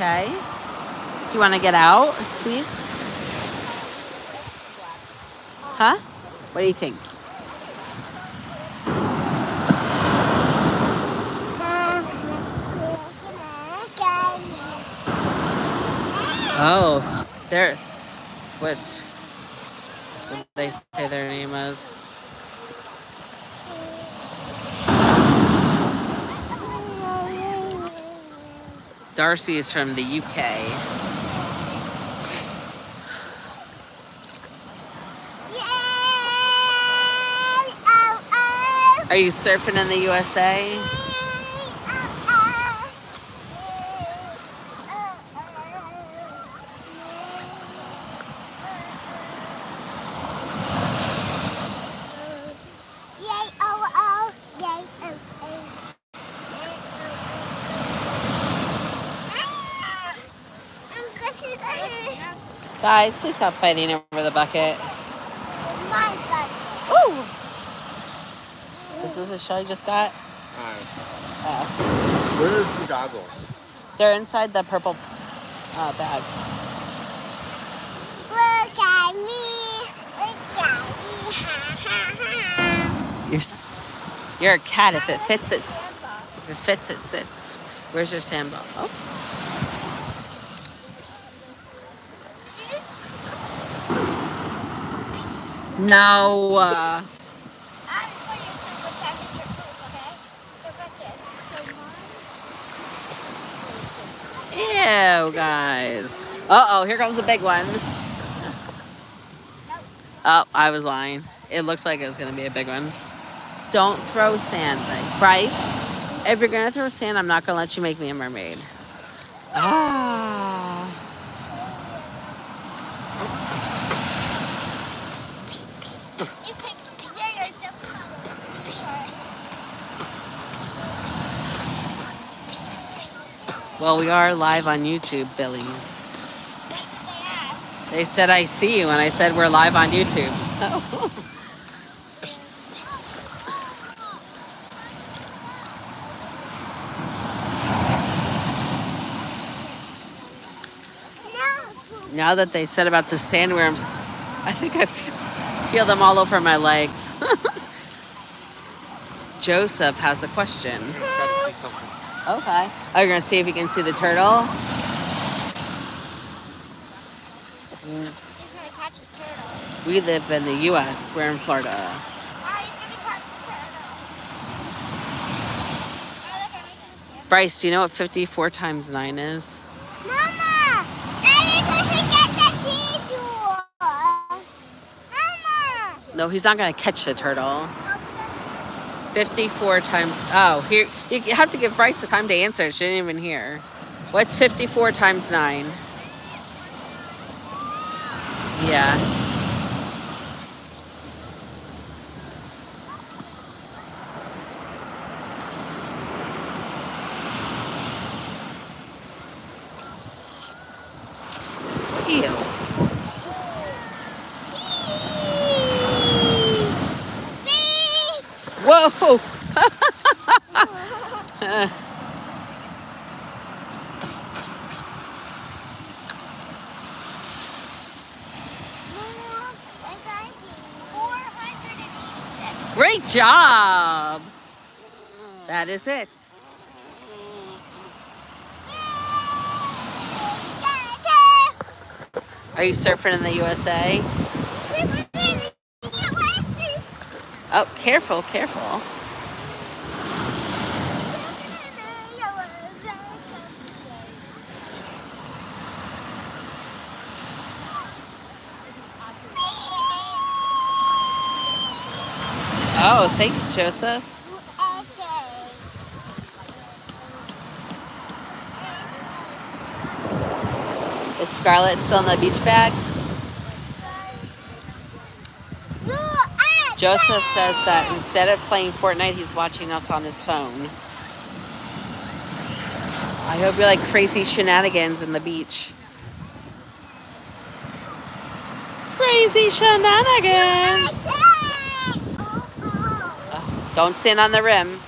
Okay. Do you want to get out, please? Huh? What do you think? Oh, they're what? What did they say their name was? Darcy is from the UK. Are you surfing in the USA? Guys, please stop fighting over the bucket. My bucket. Ooh! This is a shell you just got? Where's the goggles? They're inside the purple bag. Look at me. Look at me. Ha, ha, ha. You're a cat. If it fits, it sits. Where's your sandball? Oh. No. Ew, guys. Uh-oh, here comes the big one. Oh, I was lying. It looked like it was going to be a big one. Don't throw sand. Bryce, if you're going to throw sand, I'm not going to let you make me a mermaid. Ah. Well, we are live on YouTube, Billies. They said I see you, and I said we're live on YouTube. So. Now that they said about the sandworms, I think I feel them all over my legs. Joseph has a question. Try to see something. Okay. Are you going to see if you can see the turtle? He's gonna catch a turtle. We live in the U.S. We're in Florida. Oh, he's gonna catch the turtle. Oh, look, I'm making a sand. Bryce, do you know what 54 times 9 is? Mama! I need to get the seashore! Mama! No, he's not going to catch the turtle. 54 times... Oh, here. You have to give Bryce the time to answer. She didn't even hear. What's 54 times 9? Yeah. Ew. Whoa! Great job! That is it. Are you surfing in the USA? Oh, careful, careful. Oh, thanks, Joseph. Is Scarlett still in the beach bag? Joseph says that instead of playing Fortnite, he's watching us on his phone. I hope you like crazy shenanigans in the beach. Crazy shenanigans! Don't stand on the rim.